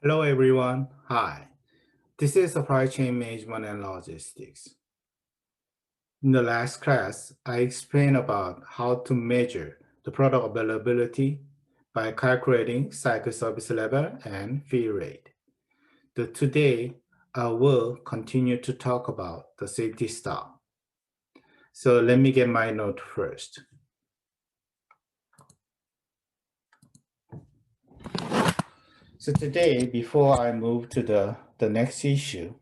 Hello everyone. Hi. This is supply chain management and logistics. In the last class, I explained about how to measure the product availability by calculating cycle service level and fill rate. Today, I will continue to talk about the safety stock. So let me get my note first. So today, before I move to the next issue,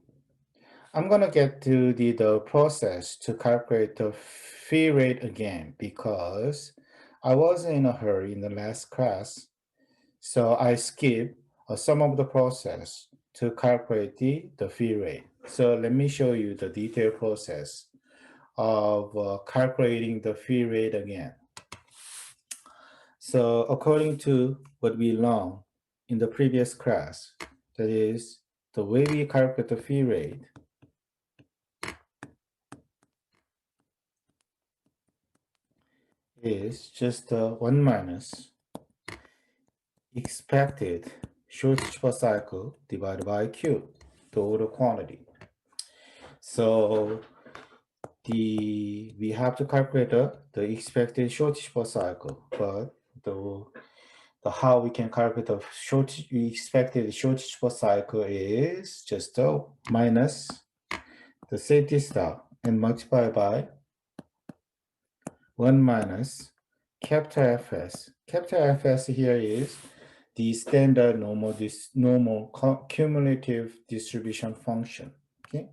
I'm going to get to the process to calculate the fee rate again because I was in a hurry in the last class. So I skipped some of the process to calculate the fee rate. So let me show you the detailed process of calculating the fee rate again. So according to what we learned in the previous class, that is the way we calculate the fee rate is just 1 minus expected shortage per cycle divided by Q, the order quantity. So we have to calculate the expected shortage per cycle, but the how we can calculate the expected shortage per cycle is just minus the safety stock and multiply by 1 minus capital Fs. Capital Fs here is the standard normal cumulative distribution function. Okay,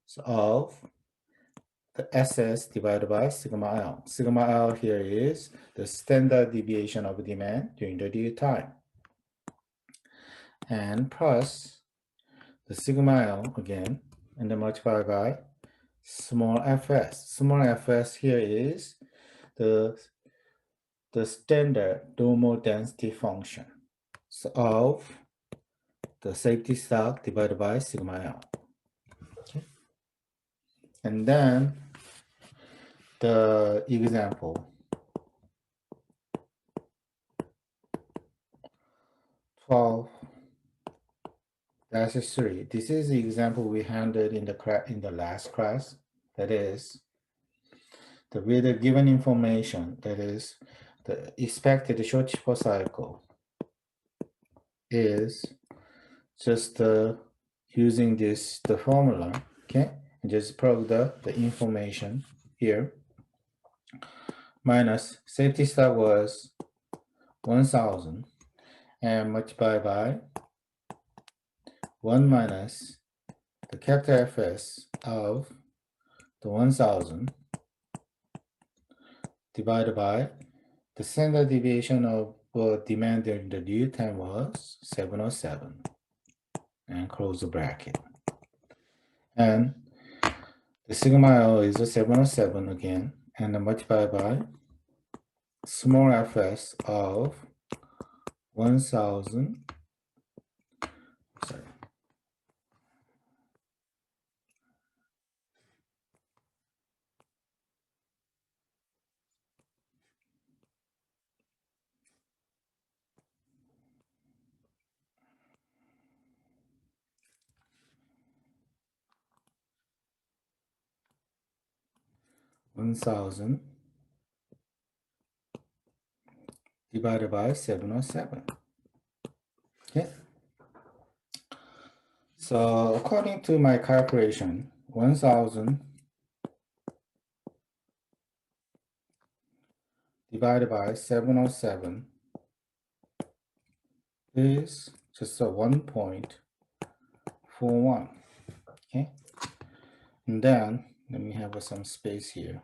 so of the SS divided by sigma L. Sigma L here is the standard deviation of demand during the due time, and plus the sigma L again, and then multiply by small fs. Small fs here is the standard normal density function of the safety stock divided by sigma L. Okay. And then the example 12-3. This is the example we handled in the last class. That is, with the given information, that is, the expected shortage per cycle is just using the formula, okay, and just plug the information here. Minus safety stock was 1,000 and multiply by 1 minus the capital Fs of the 1,000 divided by the standard deviation of demand during the due time was 707 and close the bracket. And the sigma L is a 707 again, and multiply by small fs of 1,000. Sorry. Divided by 707. Okay. So according to my calculation, 1,000 divided by 707 is just a 1.41. Okay. And then let me have some space here.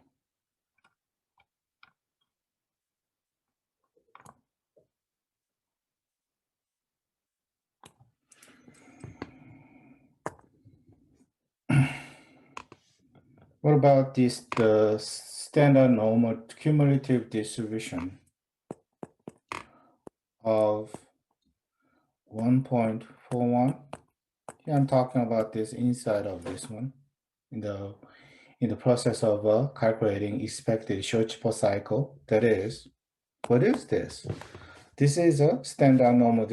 What about the standard normal cumulative distribution of 1.41? Here I'm talking about this inside of this one in the process of calculating expected shortage per cycle. That is, what is this? This is a standard normal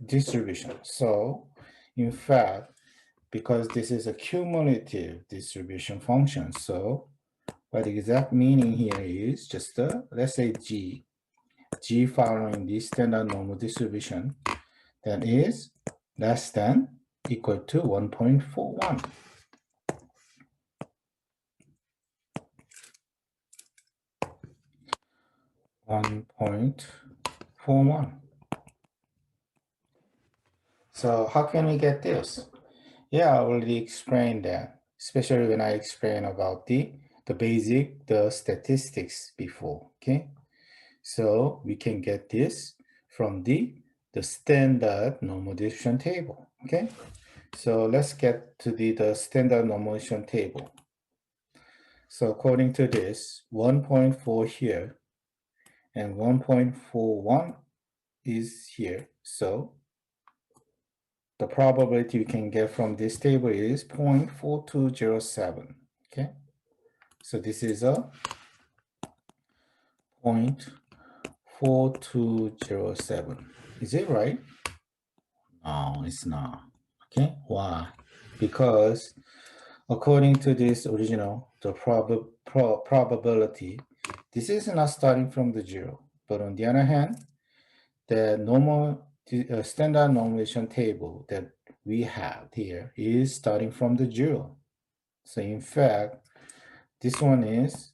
distribution. So in fact, because this is a cumulative distribution function, so what the exact meaning here is just let's say G following the standard normal distribution that is less than equal to 1.41. 1.41. So how can we get this? Yeah, I already explained that, especially when I explained about the statistics before, okay? So we can get this from the standard normal distribution table, okay? So let's get to the standard normal distribution table. So according to this, 1.4 here and 1.41 is here. So the probability you can get from this table is 0.4207, okay? So this is a 0.4207. Is it right? No, it's not. Okay, why? Because according to this original, the probability, this is not starting from the zero. But on the other hand, the normal standard normalization table that we have here is starting from the zero. So in fact, this one is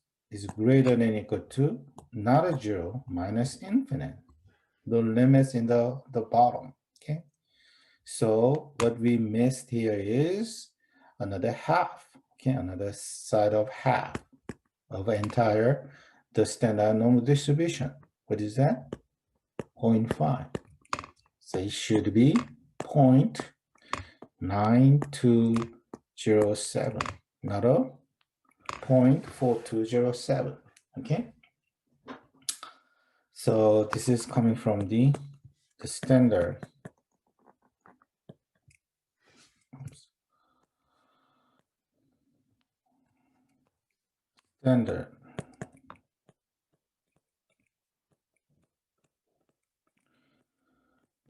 greater than or equal to not a zero minus infinite. The limits in the bottom. Okay. So what we missed here is another half. Okay, another side of half of entire the standard normal distribution. What is that? 0.5. So it should be 0.9207, not a 0.4207. Okay. So this is coming from the standard. Standard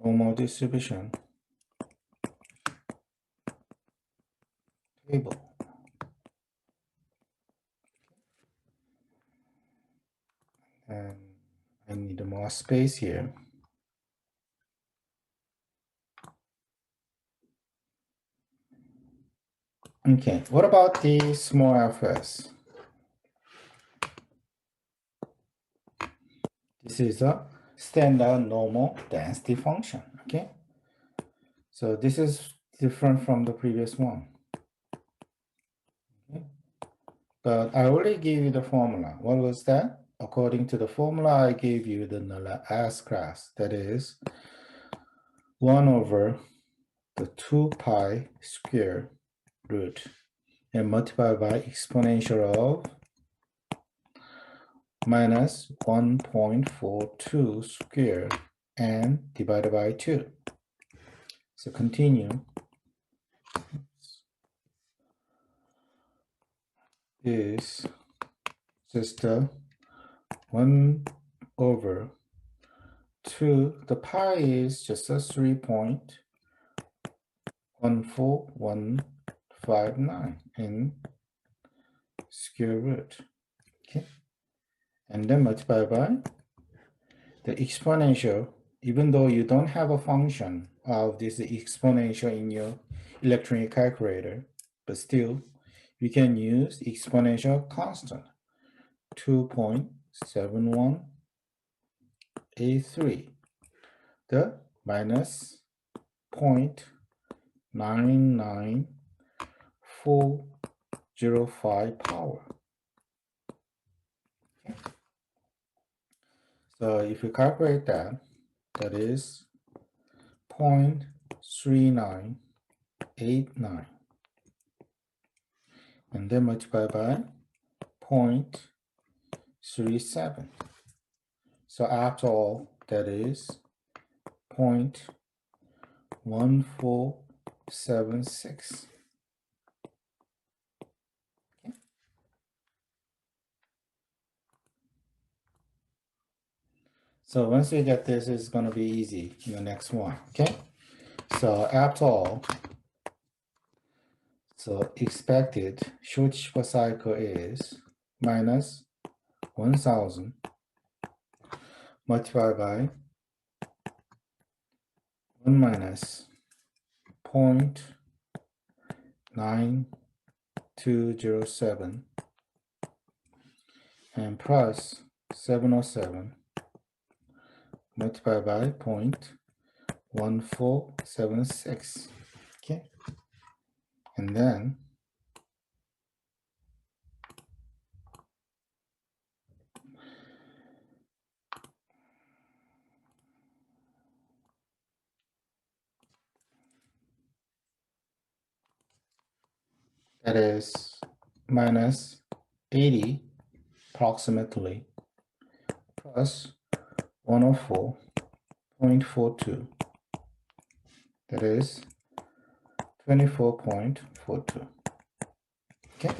normal distribution table. And I need more space here. Okay, what about the small fs? This is a standard normal density function, okay? So this is different from the previous one. Okay? But I already gave you the formula. What was that? According to the formula, I gave you the null S class. That is 1 over the 2 pi square root and multiply by exponential of minus 1.42 square and divided by 2. So continue. Is just 1 over 2. The pi is just a 3.14159 in square root. Okay. And then multiply by the exponential. Even though you don't have a function of this exponential in your electronic calculator, but still you can use exponential constant 2.7183, the minus 0.99405 power. Okay. So if you calculate that, that is 0.3989, and then multiply by 0.37. So after all, that is 0.1476. Okay. So once you get this, it's going to be easy in the next one, okay? So after all, so expected shortage per cycle is minus 1000 multiplied by 1 minus 0.9207 and plus 707 multiplied by 0.1476, okay? And then that is minus 80 approximately plus 104.42, that is 24.42, okay?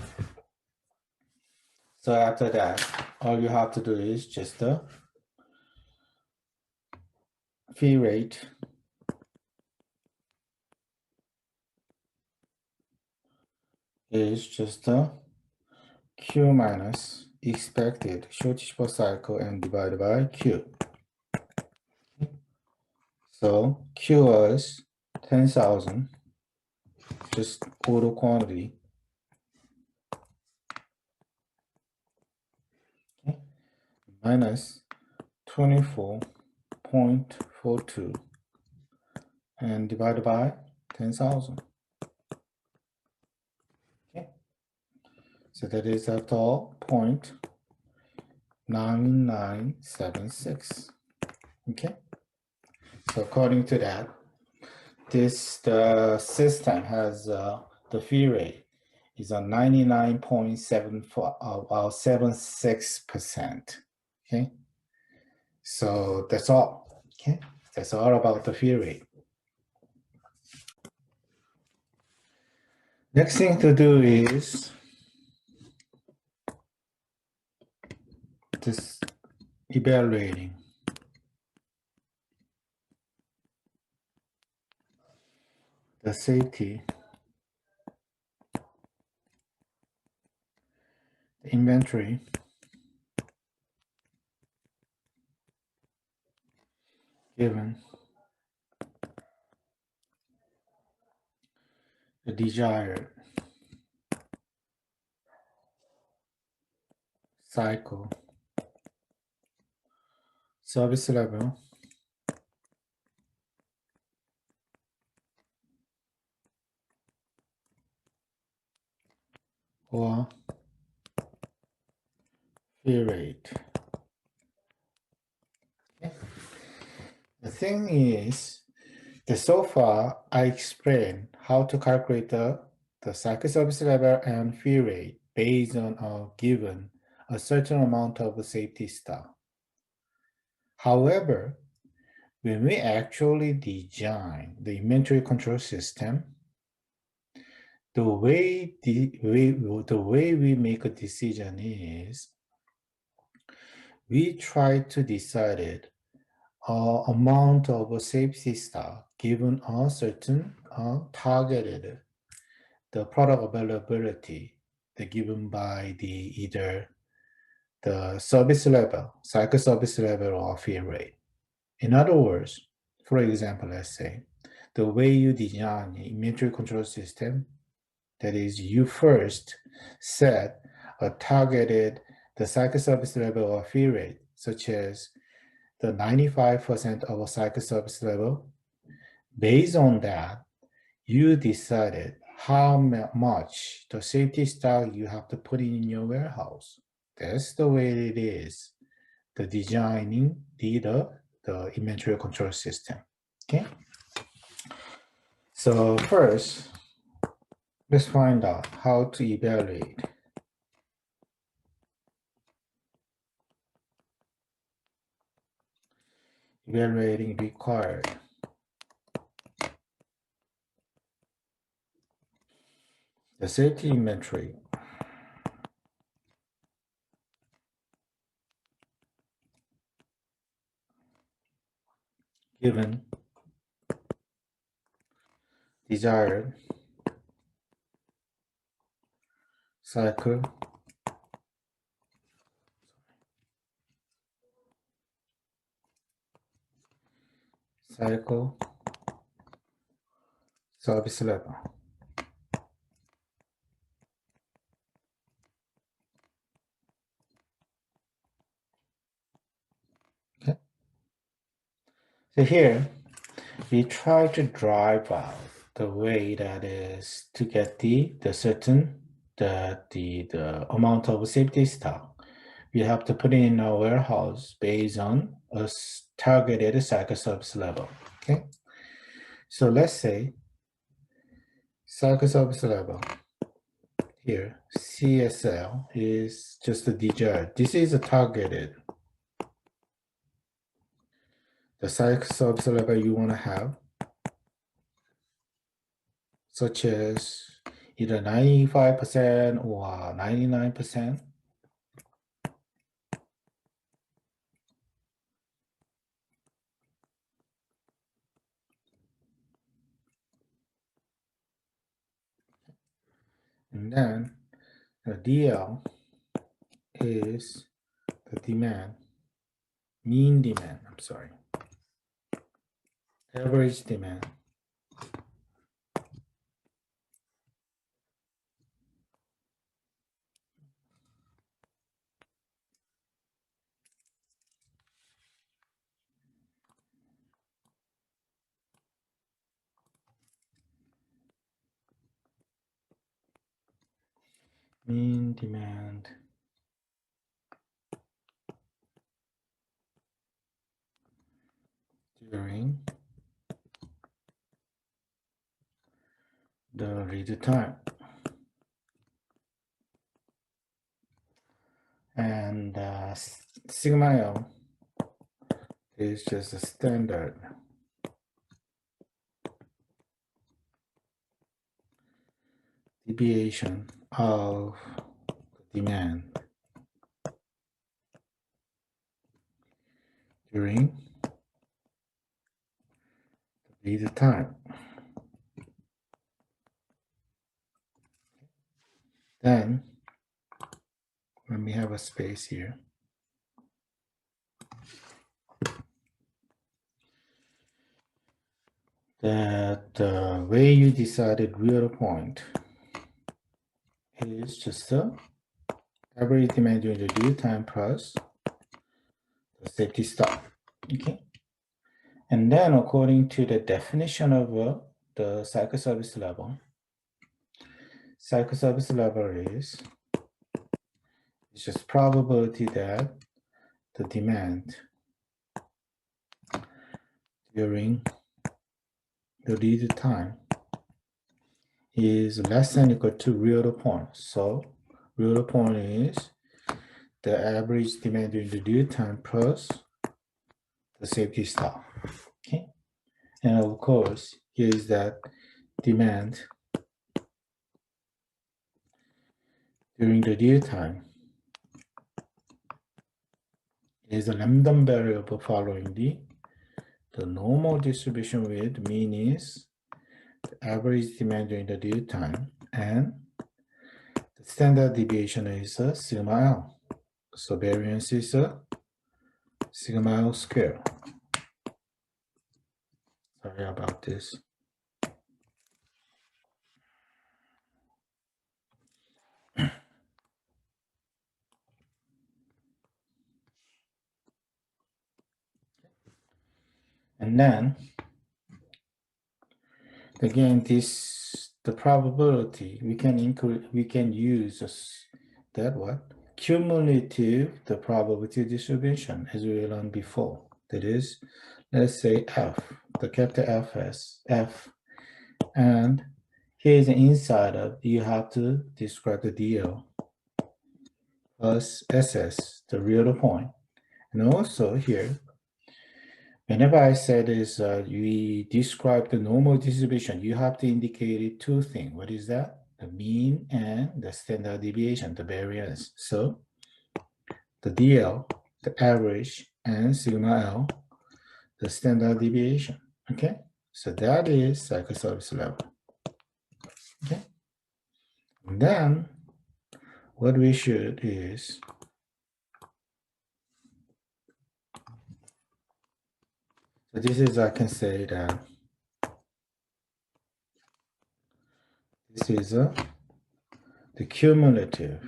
So after that, all you have to do is just the fee rate is just the Q minus expected shortage per cycle and divided by Q. So Q was 10,000, just total quantity, okay, minus 24.42 and divided by 10,000. Okay, so that is after all 0.9976. Okay, so according to that, the system has the fee rate is on 99.76%. Okay, so that's all. Okay, that's all about the fee rate. Next thing to do is this evaluating the safety, the inventory, given the desired cycle, service level, or fee rate. Okay. The thing is that so far I explained how to calculate the cycle service level and fee rate based on a certain amount of safety stock. However, when we actually design the inventory control system, the way we make a decision is we try to decide it amount of safety stock given a certain targeted the product availability given by either the service level, cycle service level, or fee rate. In other words, for example, let's say the way you design an inventory control system, that is, you first set a targeted the cycle service level or fee rate, such as the 95% of a cycle service level. Based on that, you decided how much the safety stock you have to put in your warehouse. That's the way it is, the designing the inventory control system. Okay. So first, let's find out how to evaluate. Evaluating required. The safety inventory. given desired cycle service level. Okay. So here we try to drive out the way that is to get the certain the amount of safety stock. We have to put in a warehouse based on a targeted cycle service level. Okay. So let's say cycle service level here, CSL is just a desired. This is a targeted. The cycle service level you want to have, such as either 95% or 99%. And then the DL is the demand, mean demand, average demand. Mean demand during the lead time. And sigma L is just a standard deviation of demand during the lead time. Then, when we have a space here, that the way you decided real point is just the average demand during the due time plus the safety stock. Okay. And then according to the definition of the cycle service level is it's just probability that the demand during the lead time is less than or equal to real point. So real point is the average demand during the lead time plus the safety stock. Okay. And of course, here is that demand during the lead time is a random variable following the normal distribution with mean is the average demand during the lead time, and the standard deviation is sigma L. So variance is sigma L square. Sorry about this. And then again, the probability we can use that what cumulative the probability distribution as we learned before. That is, let's say F, the capital F, and here's the inside of you have to describe the DL plus SS, the real point, and also here. Whenever I said is we describe the normal distribution, you have to indicate two things. What is that? The mean and the standard deviation, the variance. So the DL, the average, and sigma L, the standard deviation. Okay, so that is cycle service level. Okay, and then what we should is so this is I can say that this is the cumulative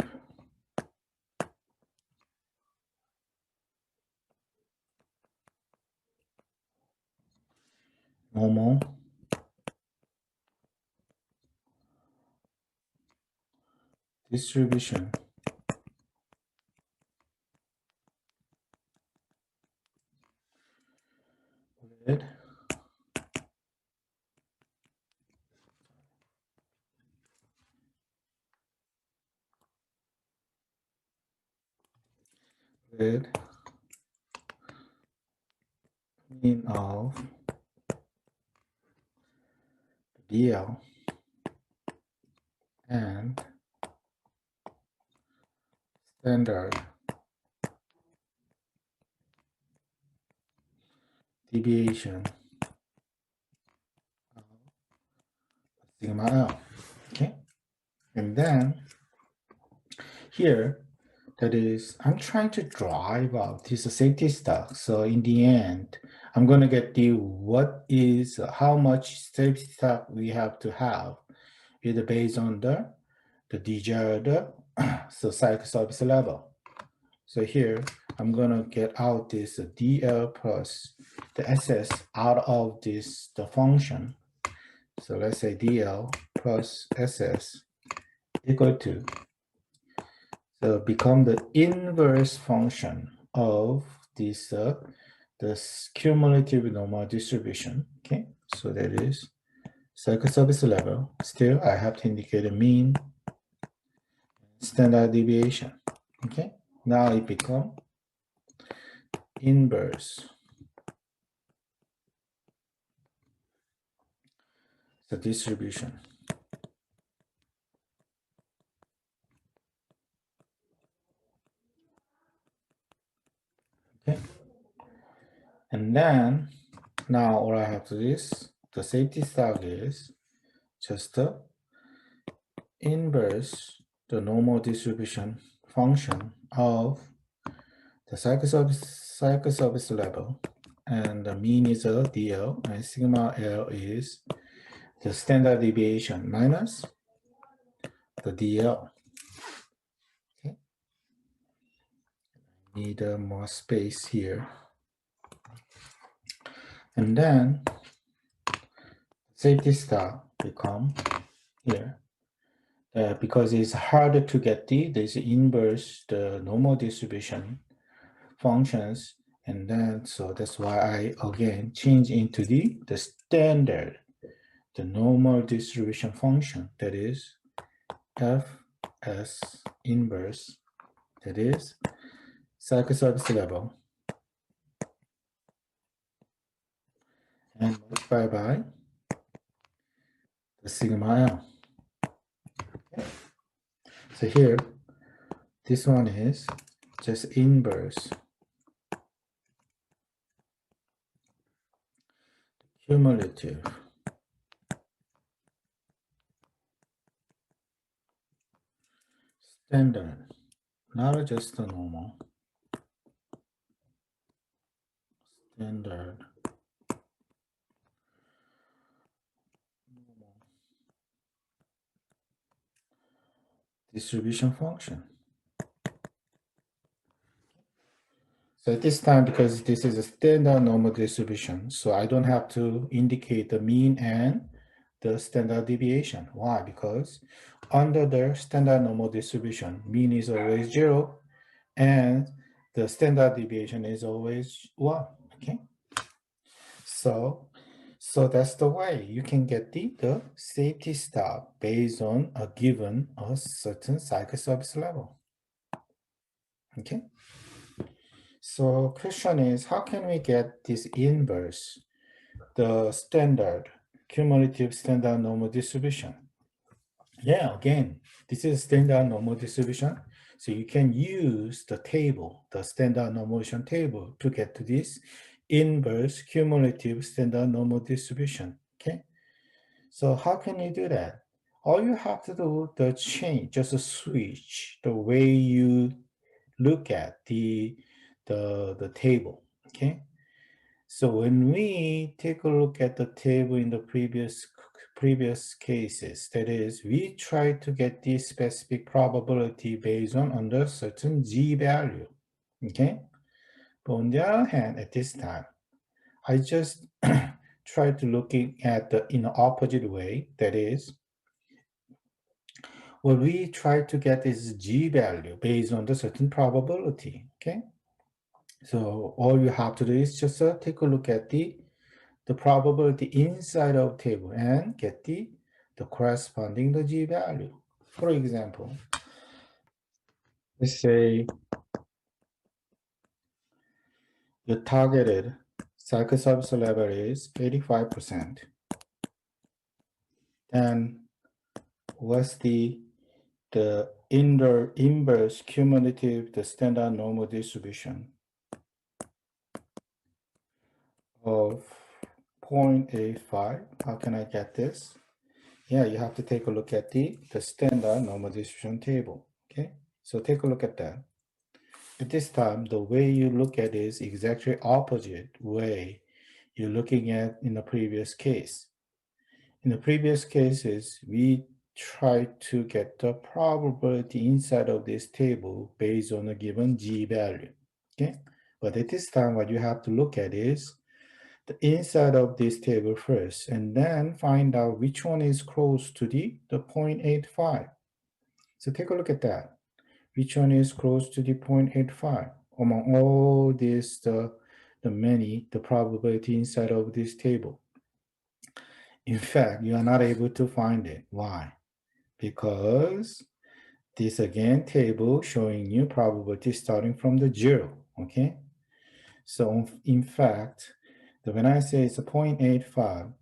normal distribution with with mean of DL and standard deviation of sigma L. Okay, and then here, that is, I'm trying to drive out this safety stock. So in the end, I'm going to get the what is how much safety stock we have to have, either based on the desired so cycle service level. So here, I'm going to get out this DL plus the SS out of this the function. So let's say DL plus SS equal to, so become the inverse function of this cumulative normal distribution. Okay, so that is cycle service level. Still, I have to indicate a mean standard deviation. Okay, now it become inverse the distribution. Okay, and then now all I have to do is the safety stock is just the inverse the normal distribution function of the cycle service level, and the mean is a DL, and sigma L is the standard deviation minus the DL. Okay, need more space here, and then safety stock become here. Because it's harder to get this inverse the normal distribution functions, and then so that's why I again change into the standard, the normal distribution function, that is Fs inverse, that is cycle service level, and multiply by the sigma L. Okay. So here, this one is just inverse cumulative standard, not just the normal, standard normal distribution function. So at this time, because this is a standard normal distribution, so I don't have to indicate the mean and the standard deviation. Why? Because under the standard normal distribution, mean is always 0 and the standard deviation is always 1. Okay, so that's the way you can get the safety stock based on a given a certain cycle service level. Okay, so question is, how can we get this inverse, the standard cumulative standard normal distribution? Yeah, again, this is standard normal distribution. So you can use the table, the standard normalization table, to get to this inverse cumulative standard normal distribution. Okay, so how can you do that? All you have to do the change, just switch the way you look at the table. Okay, so when we take a look at the table in the previous cases, that is, we try to get the specific probability based on under certain z value. Okay, but on the other hand, at this time, I just try to looking at the in the opposite way. That is, what we try to get is g value based on the certain probability. Okay, so all you have to do is just take a look at the probability inside of table and get the corresponding the g value. For example, let's say the targeted psychosurface level is 85%. And what's the inverse cumulative, the standard normal distribution of 0.85? How can I get this? Yeah, you have to take a look at the standard normal distribution table. Okay, so take a look at that. At this time, the way you look at it is exactly opposite way you're looking at in the previous case. In the previous cases, we try to get the probability inside of this table based on a given g value. Okay, but at this time, what you have to look at is the inside of this table first, and then find out which one is close to the 0.85. So take a look at that. Which one is close to the 0.85 among all these the probability inside of this table? In fact, you are not able to find it. Why? Because this again table showing you probability starting from the 0. Okay, so in fact, when I say it's a 0.85,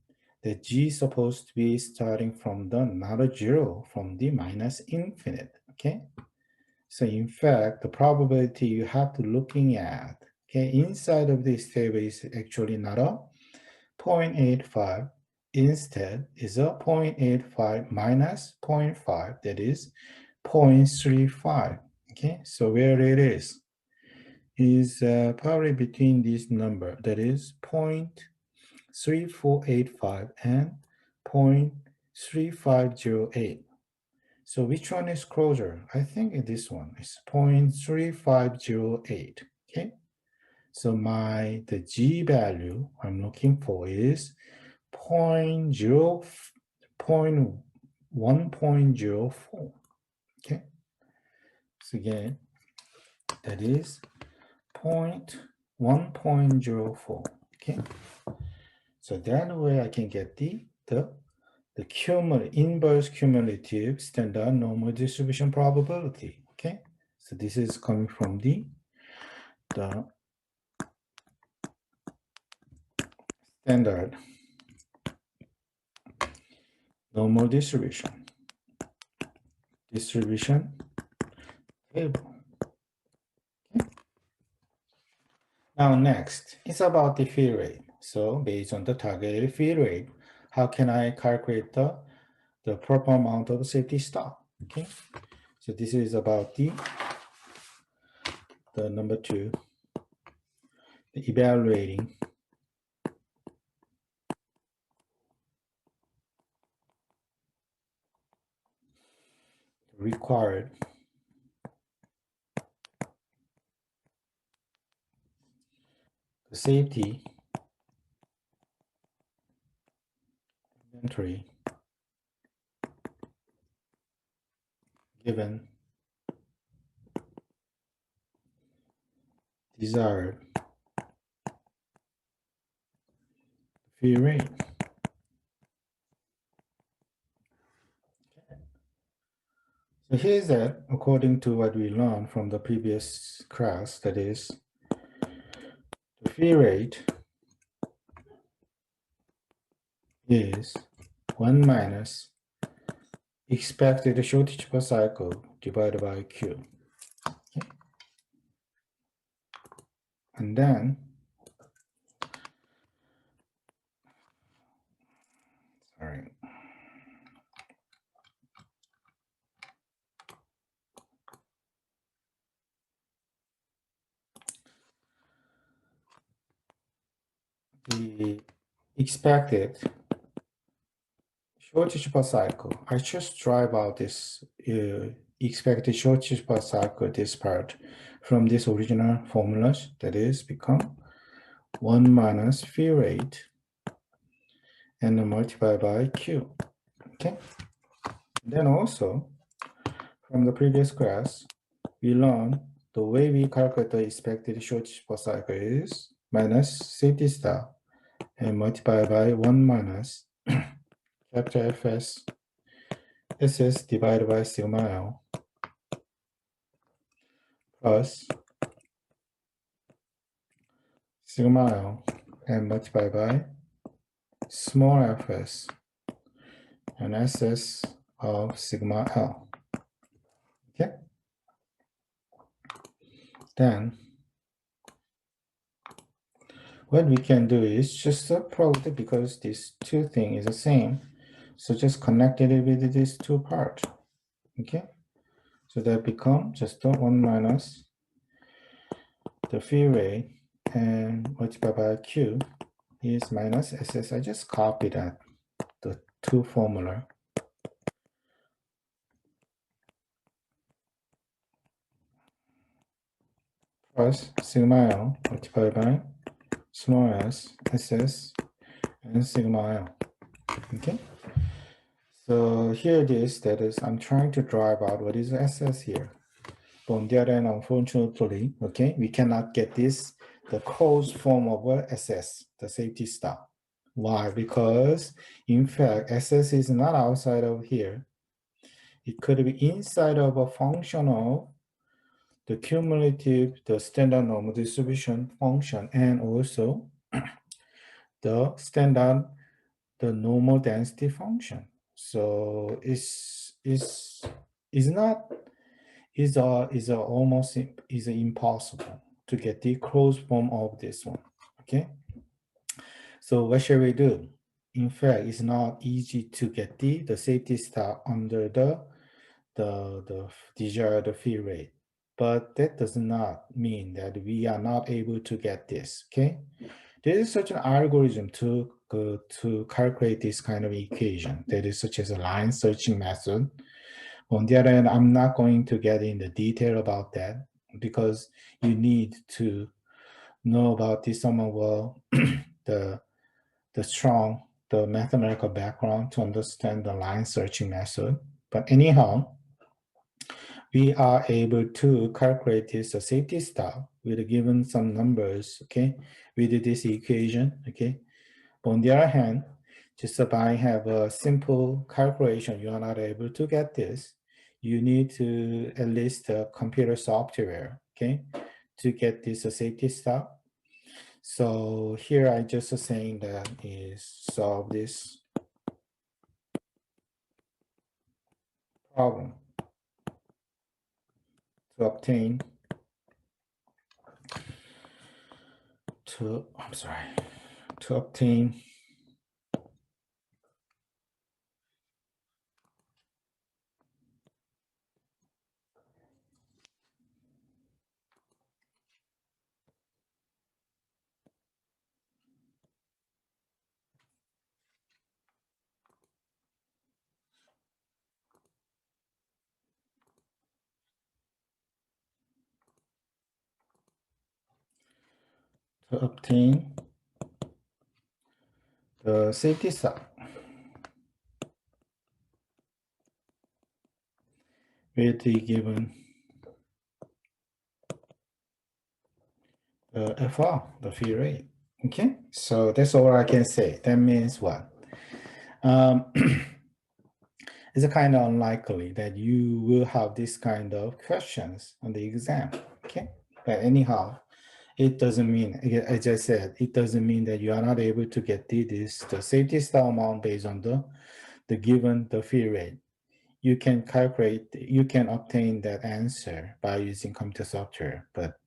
the g is supposed to be starting from the not a 0, from the minus infinite. Okay, so in fact, the probability you have to looking at, okay, inside of this table is actually not a 0.85. Instead, is a 0.85 minus 0.5, that is 0.35. Okay, so where it is probably between this number, that is 0.3485 and 0.3508. So which one is closer? I think this one is 0.3508. Okay, so the g value I'm looking for is 1.04. Okay, so again, that is 1.04. Okay, so that way I can get the inverse cumulative standard normal distribution probability. Okay, so this is coming from the standard normal distribution table. Okay. Now next, it's about the fill rate. So based on the targeted fill rate, how can I calculate the proper amount of safety stock? Okay, so this is about the number 2, the evaluating required safety inventory given desired fill rate. So here's that, according to what we learned from the previous class, that is, the fill rate is 1 minus expected shortage per cycle divided by Q. Okay. And then All right. The expected shortage per cycle. I just drive out this expected shortage per cycle, this part, from this original formulas, that is become 1 minus feed rate and then multiply by Q. Okay. Then also from the previous class, we learned the way we calculate the expected shortage per cycle is minus safety stock and multiply by 1 minus capital Fs SS divided by sigma L plus sigma L and multiply by small fs and SS of sigma L. Okay. Then what we can do is just a product because these two things is the same. So just connect it with these two parts. Okay. So that become just 1 minus the feed rate and multiply by Q is minus SS. I just copy that, the two formula. Plus sigma L multiplied by small s, SS, and sigma L. Okay. So here it is, that is, I'm trying to drive out what is SS here. But on the other hand, unfortunately, okay, we cannot get this, the closed form of a SS, the safety stop. Why? Because in fact, SS is not outside of here. It could be inside of a function of the cumulative, the standard normal distribution function, and also the standard, the normal density function. So it's not is almost is impossible to get the closed form of this one. Okay. So what shall we do? In fact, it's not easy to get the safety stock under the desired feed rate. But that does not mean that we are not able to get this. Okay. There is such an algorithm to calculate this kind of equation. That is such as a line searching method. On the other hand, I'm not going to get in the detail about that because you need to know about this some of the strong the mathematical background to understand the line searching method. But anyhow, we are able to calculate this safety stock with given some numbers, okay, with this equation, okay. But on the other hand, just by have a simple calculation, you are not able to get this. You need to at least computer software, okay, to get this safety stock. So here I just saying that is solve this problem to obtain to obtain the safety stock with the given FR, the feed rate. Okay, so that's all I can say. That means what? It's a kind of unlikely that you will have this kind of questions on the exam. Okay, but anyhow, it doesn't mean, as I said, it doesn't mean that you are not able to get the safety stock amount based on the given the feed rate. You can calculate, you can obtain that answer by using computer software, but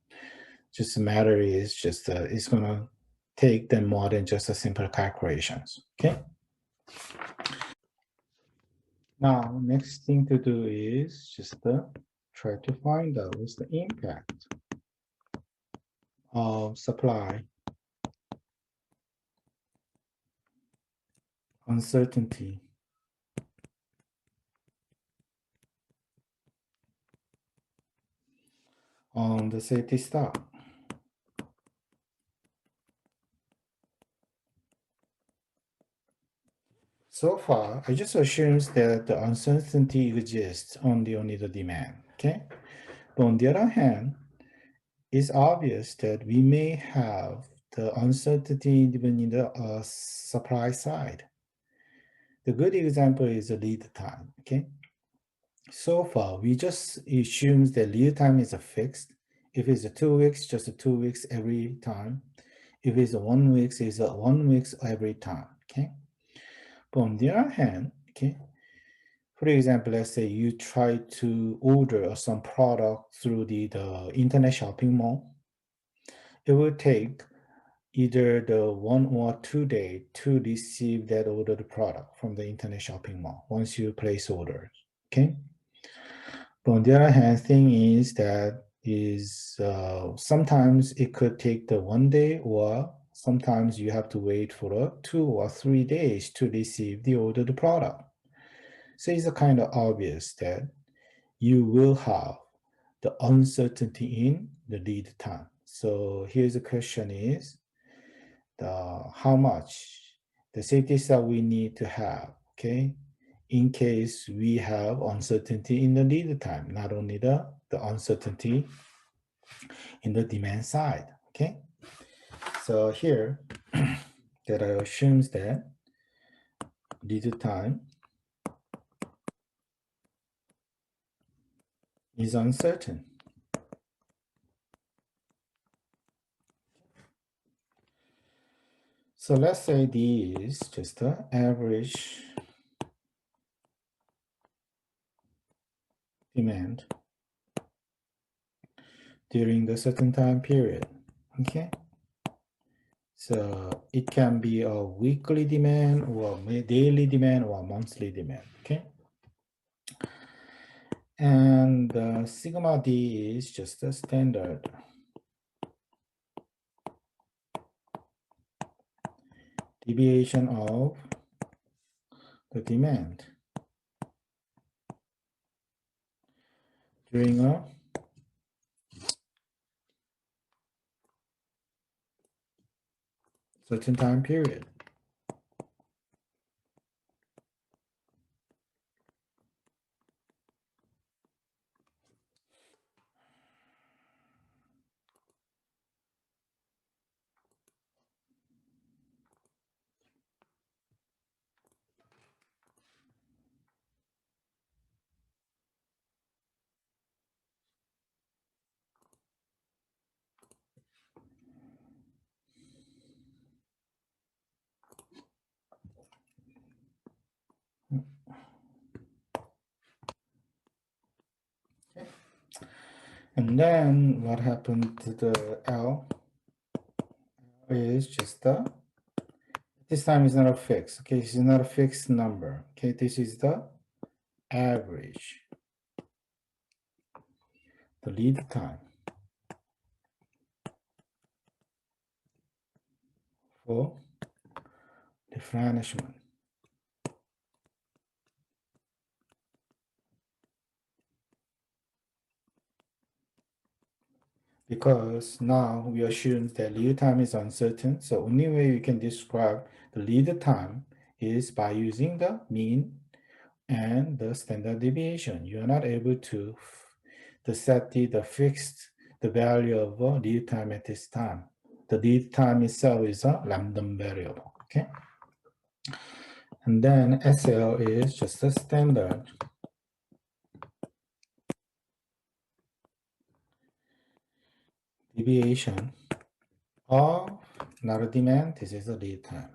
just the matter is just it's gonna take them more than just a simple calculations. Okay. Now, next thing to do is just try to find out what's the impact of supply uncertainty on the safety stock. So far, I just assumes that the uncertainty exists only the demand, okay? But on the other hand, it's obvious that we may have the uncertainty even in the supply side. The good example is the lead time, okay? So far, we just assumes that lead time is a fixed. If it's a 2 weeks, just a 2 weeks every time. If it's a 1 week, it's a 1 weeks every time, okay? But on the other hand, okay, for example, let's say you try to order some product through the internet shopping mall. It will take either the 1 or 2 days to receive that ordered product from the internet shopping mall once you place orders, okay? But on the other hand, thing is that is sometimes it could take the 1 day, or sometimes you have to wait for 2 or 3 days to receive the ordered product. So it's a kind of obvious that you will have the uncertainty in the lead time. So here's the question is the how much the safety stock we need to have, okay, in case we have uncertainty in the lead time, not only the uncertainty in the demand side, okay? So here that assumes that lead time is uncertain. So let's say D is just the average demand during the certain time period, okay? So it can be a weekly demand or daily demand or monthly demand, okay? And sigma D is just a standard deviation of the demand during a certain time period. And then what happened to the L is just the, this time is not a fixed, okay? This is not a fixed number, okay? This is the average, the lead time for replenishment. Because now we assume that lead time is uncertain, so only way we can describe the lead time is by using the mean and the standard deviation. You are not able to set the fixed the value of lead time at this time. The lead time itself is a random variable, okay? And then SL is just a standard deviation of not a demand, this is a lead time.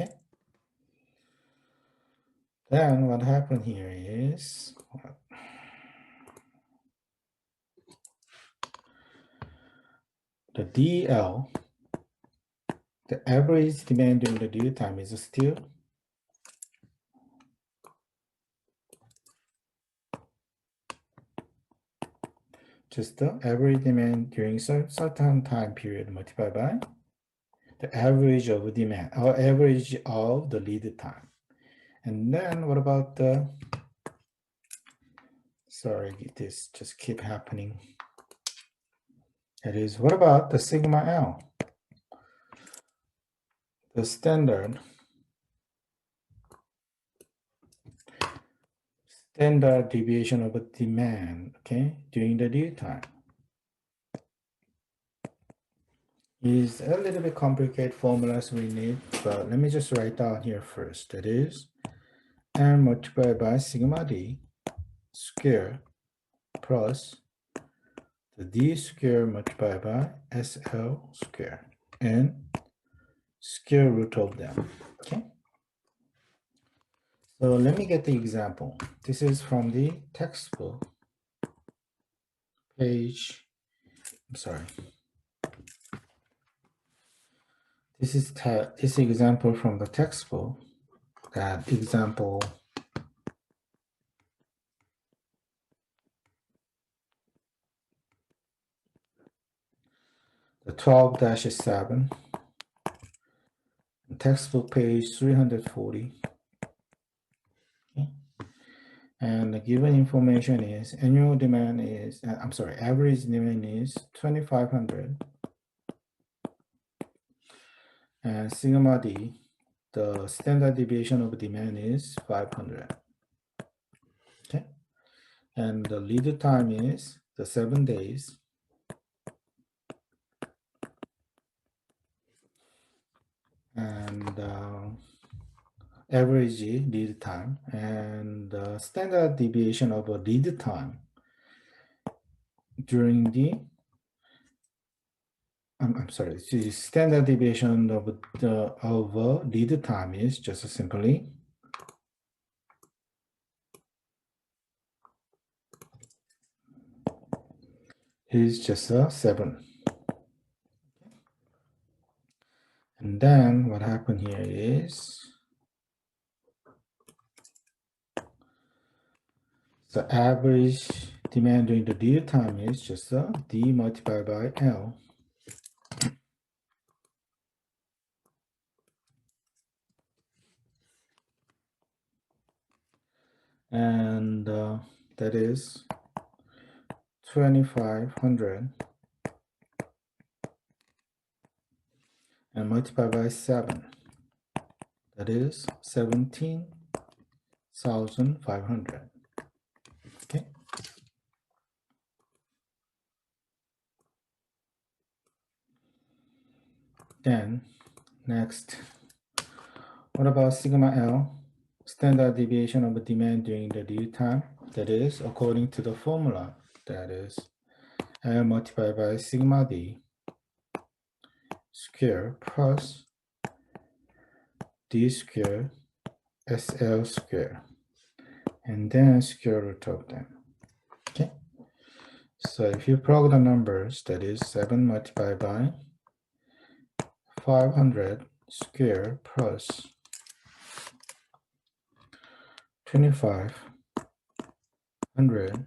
Okay. Then what happened here is the DL the average demand during the due time is still just the average demand during certain time period multiplied by the average of demand or average of the lead time. And then what about the, sorry, this just keep happening. That is, what about the sigma L? The standard deviation of a demand, okay, during the due time is a little bit complicated formulas we need, but let me just write down here first. That is N multiplied by sigma D square plus the D square multiplied by SL square and square root of them, okay? So let me get the example. This is from the textbook page, I'm sorry. This is this example from the textbook. That example the 12-7 textbook page 340. Okay. And the given information is annual demand is I'm sorry, average demand is 2500 and sigma D, the standard deviation of demand is 500. Okay, and the lead time is the 7 days. And average lead time and the standard deviation of a lead time during the I'm sorry, the standard deviation of lead time is just simply is just a 7. And then what happened here is the average demand during the lead time is just a D multiplied by L. And that is 2500 and multiply by 7. That is 17,500. Okay. Then next, what about sigma L? Standard deviation of demand during the due time. That is according to the formula. That is L multiplied by sigma D square plus D square SL square and then square root of them. Okay. So if you plug the numbers, that is 7 multiplied by 500 square plus 2500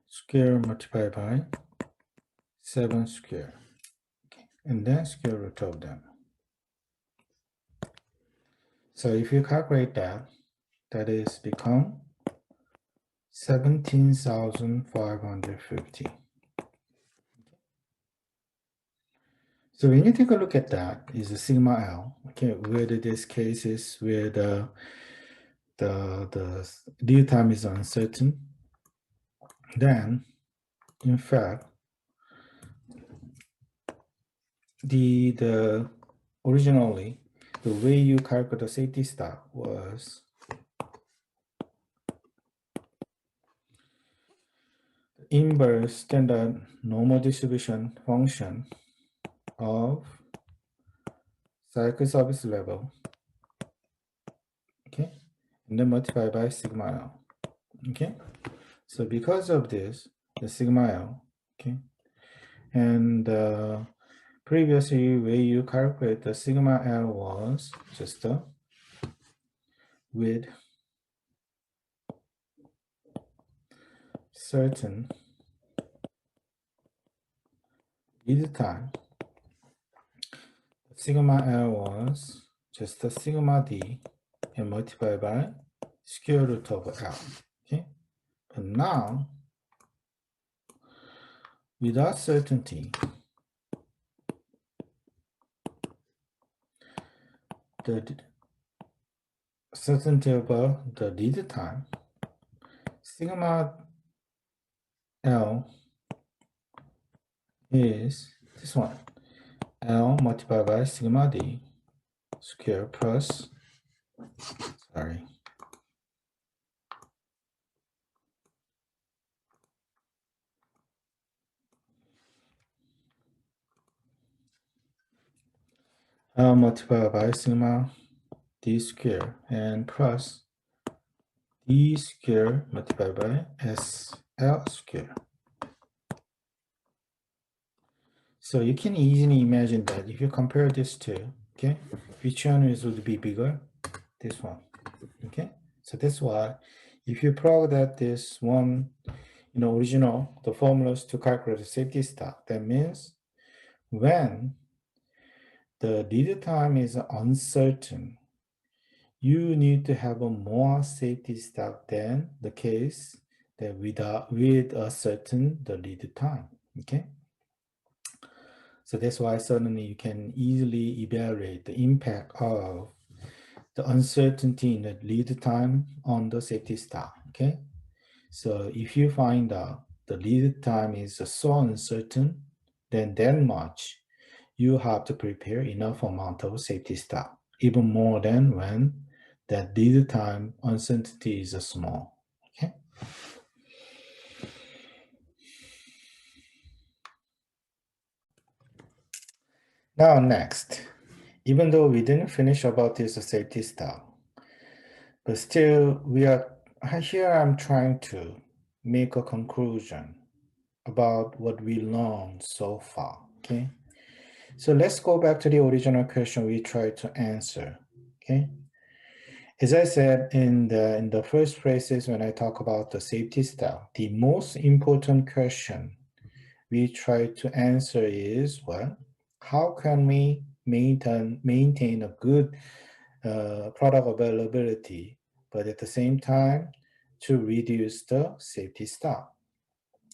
square multiplied by 7 square. Okay. And then square root of them. So if you calculate that, that is become 17,550. So when you take a look at that, is a sigma L. Okay, whether this case is where the due time is uncertain, then in fact the originally the way you calculate the safety stock was inverse standard normal distribution function of cycle service level, okay, and then multiply by sigma L. Okay, so because of this, the sigma L, okay, and Previously, where you calculate the sigma L was just with certain lead time. Sigma L was just the sigma D and multiplied by square root of L. Okay, but now without certainty, the certainty about the lead time, sigma L is this one, L multiplied by sigma D square plus, sorry, L multiplied by sigma D square and plus D square multiplied by SL square. So you can easily imagine that if you compare these two, okay, which one would be bigger? This one, okay? So that's why if you plug that this one, original, the formulas to calculate the safety stock, that means when the lead time is uncertain, you need to have a more safety stock than the case that with a certain the lead time, okay? So that's why suddenly you can easily evaluate the impact of the uncertainty in the lead time on the safety stock, okay? So if you find out the lead time is so uncertain, then that much you have to prepare enough amount of safety stock, even more than when that lead time uncertainty is small, okay? Now next, even though we didn't finish about this safety stock, but still here I'm trying to make a conclusion about what we learned so far, okay? So let's go back to the original question we tried to answer, okay? As I said in the first phrases when I talk about the safety stock, the most important question we try to answer is, well, how can we maintain a good product availability, but at the same time to reduce the safety stock,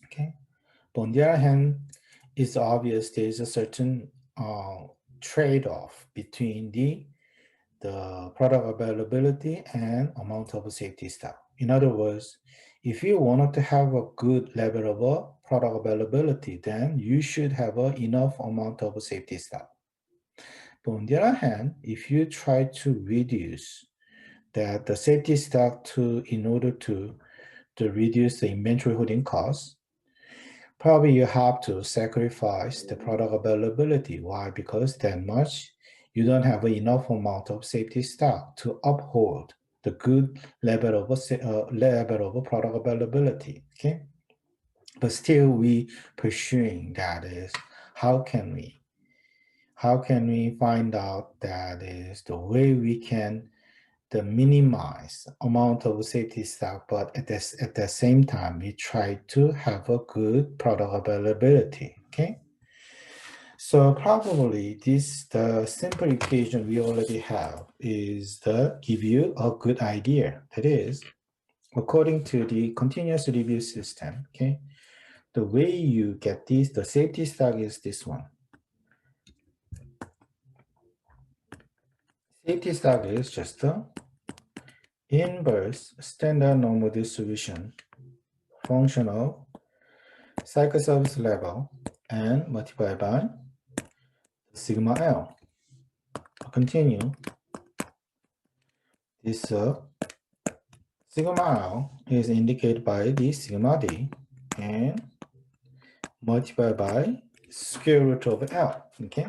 okay? But on the other hand, it's obvious there's a certain trade-off between the product availability and amount of safety stock. In other words, if you wanted to have a good level of product availability, then you should have enough amount of safety stock. But on the other hand, if you try to reduce the safety stock in order to reduce the inventory holding costs, probably you have to sacrifice the product availability. Why? Because that much you don't have enough amount of safety stock to uphold the good level of product availability. Okay, but still we pursuing that is how can we find out that is the way we can the minimize amount of safety stock, but at the same time, we try to have a good product availability, okay? So probably the simple equation we already have is the give you a good idea. That is, according to the continuous review system, okay? The way you get this, the safety stock is this one. Safety stock is just the inverse standard normal distribution function of cycle service level and multiply by sigma L. Continue. This sigma L is indicated by the sigma D and multiply by square root of L. Okay.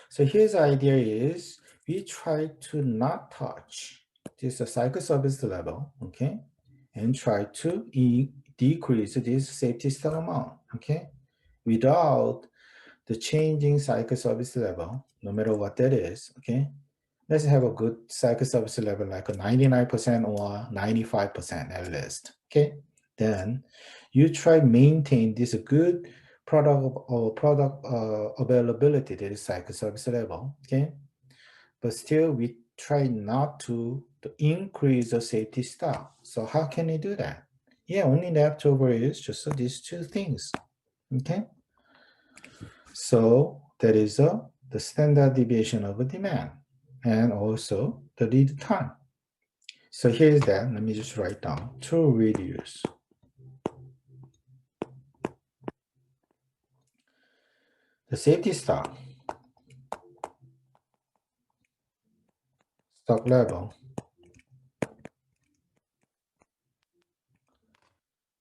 So here's the idea is we try to not touch this cycle service level, okay, and try to decrease this safety stock amount, okay, without the changing cycle service level, no matter what that is, okay? Let's have a good cycle service level like a 99% or 95% at least, okay? Then you try maintain this good product availability, that is cycle service level, okay? But still we try not to increase the safety stock. So how can we do that? Yeah, only leftover is just these two things, okay? So that is the standard deviation of a demand and also the lead time. So here's that. Let me just write down to reduce the safety stock level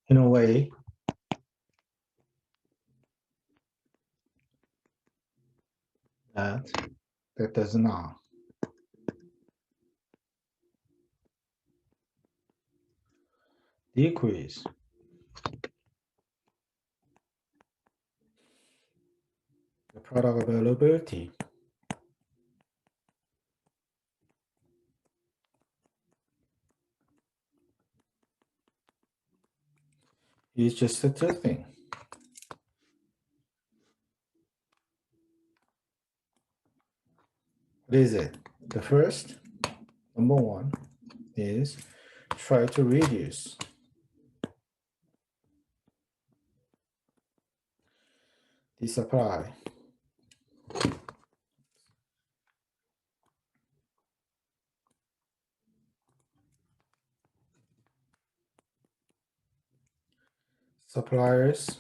in a way that does not decrease the product availability. It's just a two thing. What is it? The first, number one, is try to reduce the supply. Suppliers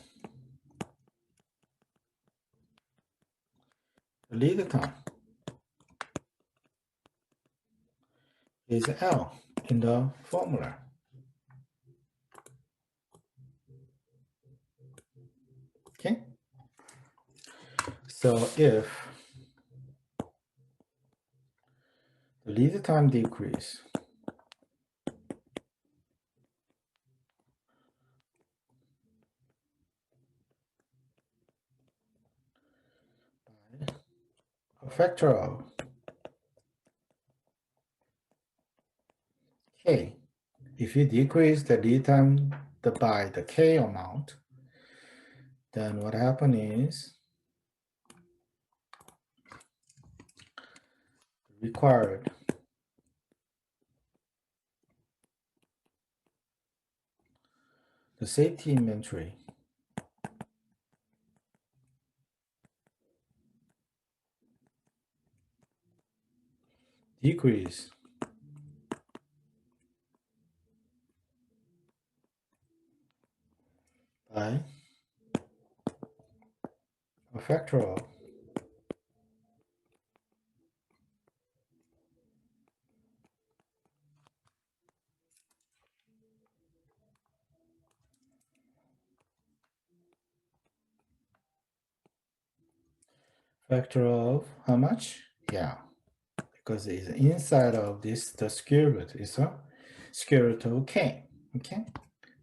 lead time is L in the formula. Okay. So if the lead time decrease by a factor of K, if you decrease the lead time by the K amount, then what happens is required the safety inventory decrease by a factor of how much? Yeah, because it's inside of this, the square root is a square root of K, okay?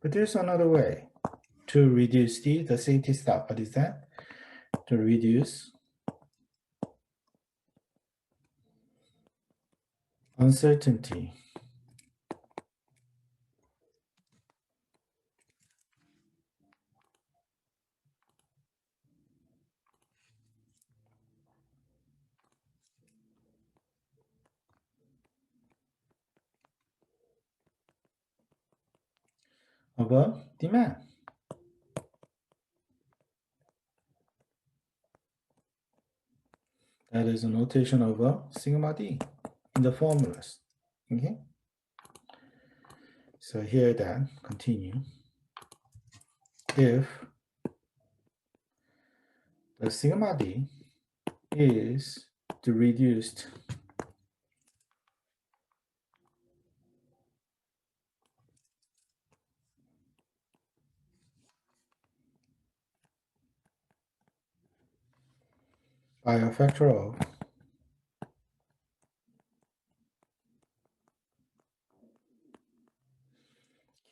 But there's another way to reduce the safety stock. What is that? To reduce uncertainty of a demand. That is a notation of a sigma d in the formulas. Okay. So here then continue. If the sigma d is the reduced by a factor of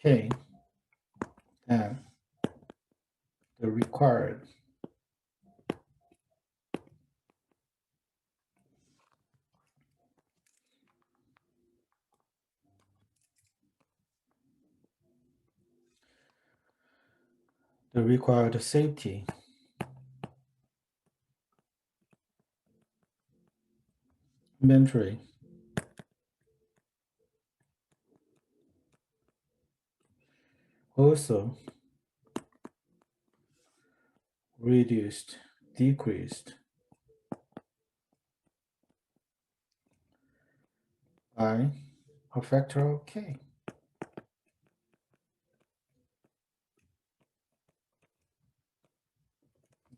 K, then the required the required safety. Inventory. Also reduced, decreased by a factor of k.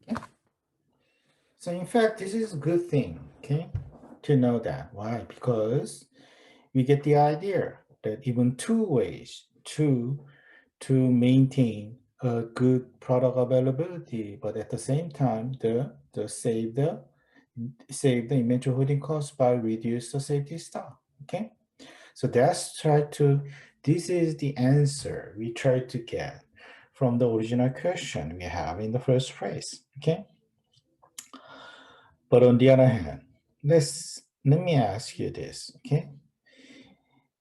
Okay. So in fact, this is a good thing, okay, to know that. Why? Because we get the idea that even two ways to maintain a good product availability, but at the same time, the save the inventory holding cost by reduce the safety stock. Okay, so this is the answer we try to get from the original question we have in the first place. Okay, but on the other hand, let me ask you this. Okay,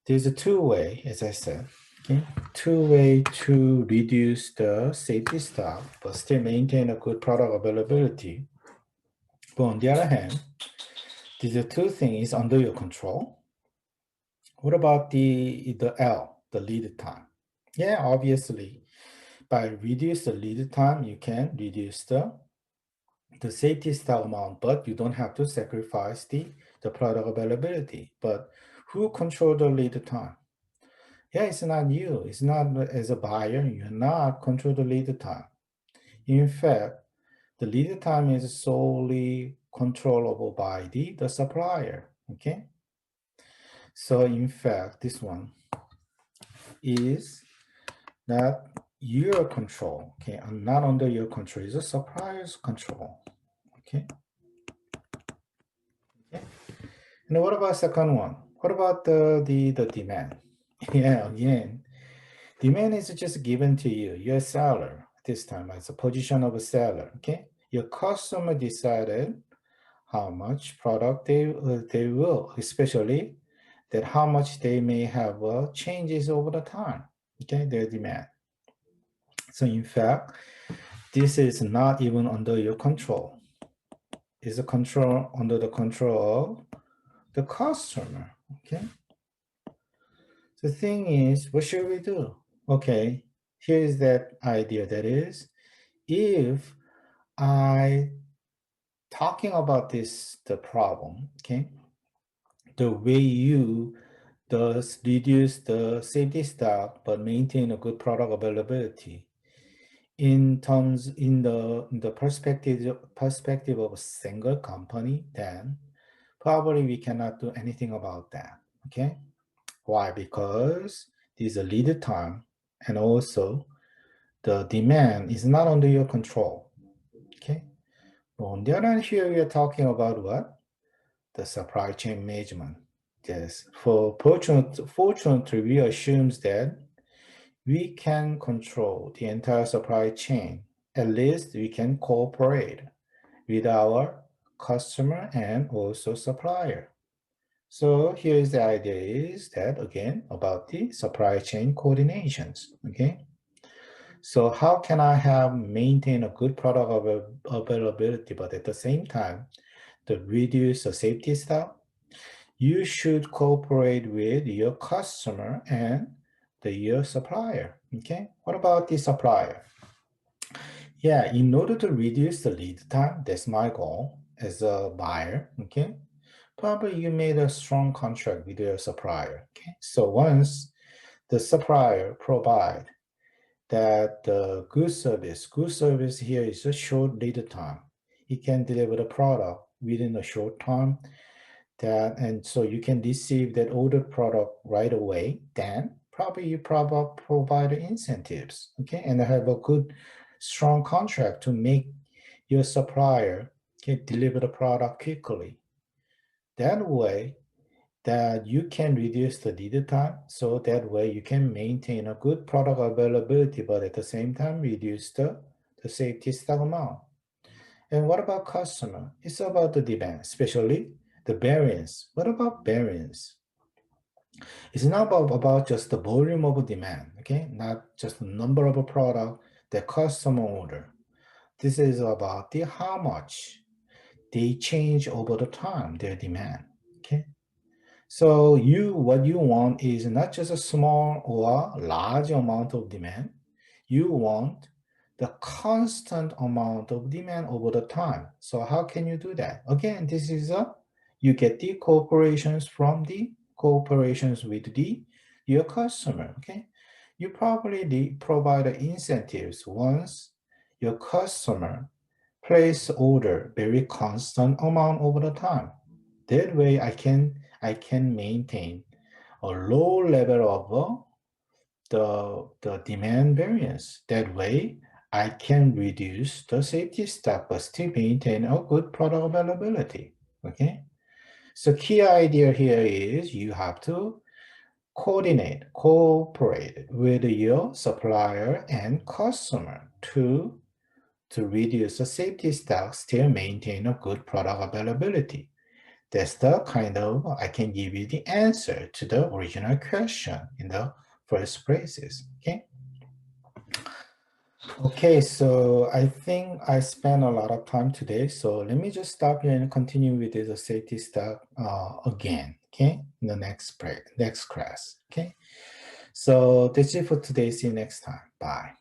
there's a two-way, as I said. Okay, two-way to reduce the safety stock, but still maintain a good product availability. But on the other hand, these are two things under your control. What about the L, the lead time? Yeah, obviously, by reduce the lead time, you can reduce the safety stock amount, but you don't have to sacrifice the product availability. But who control the lead time? Yeah, it's not you. It's not as a buyer. You're not control the lead time. In fact, the lead time is solely controllable by the supplier. Okay. So in fact, this one is not your control. Okay, and not under your control. It's the supplier's control. Okay. Okay. And what about second one? What about the demand? Yeah, again, demand is just given to you. You're a seller this time. It's a position of a seller. Okay, your customer decided how much product they will, especially that how much they may have changes over the time. Okay, their demand. So in fact, this is not even under your control. It's a control under the control of the customer. Okay. The thing is, what should we do? Okay, here's that idea. That is, if I talking about the problem, okay, the way you does reduce the safety stock but maintain a good product availability in the perspective of a single company, then probably we cannot do anything about that. Okay, why? Because there's a lead time and also the demand is not under your control. Okay, on the other hand, here we are talking about what? The supply chain management. Yes, fortunately, we assumes that we can control the entire supply chain. At least we can cooperate with our customer and also supplier. So here's the idea is that again about the supply chain coordinations. Okay. So how can I have maintain a good product availability, but at the same time, to reduce the safety stock? You should cooperate with your customer and your supplier. Okay. What about the supplier? Yeah, in order to reduce the lead time, that's my goal as a buyer. Okay. Probably you made a strong contract with your supplier. Okay. So once the supplier provide that good service here is a short lead time. He can deliver the product within a short time and so you can receive that ordered product right away, then probably you provide incentives, okay, and have a good strong contract to make your supplier can deliver the product quickly. That way that you can reduce the lead time, so that way you can maintain a good product availability, but at the same time reduce the safety stock amount. And what about customer? It's about the demand, especially the variance. What about variance? It's not about just the volume of demand, okay? Not just the number of a product the customer order. This is about the how much they change over the time, their demand. Okay. So what you want is not just a small or large amount of demand. You want the constant amount of demand over the time. So how can you do that? Again, this is you get the cooperations from the cooperations with your customer. Okay. You probably provide incentives once your customer place order very constant amount over the time. That way I can maintain a low level of the demand variance. That way I can reduce the safety stock but still maintain a good product availability. Okay. So key idea here is you have to cooperate with your supplier and customer to reduce the safety stock, still maintain a good product availability. That's the kind of, I can give you the answer to the original question in the first places, okay? Okay, so I think I spent a lot of time today, so let me just stop here and continue with the safety stock again, okay? In the next class, okay? So that's it for today. See you next time. Bye.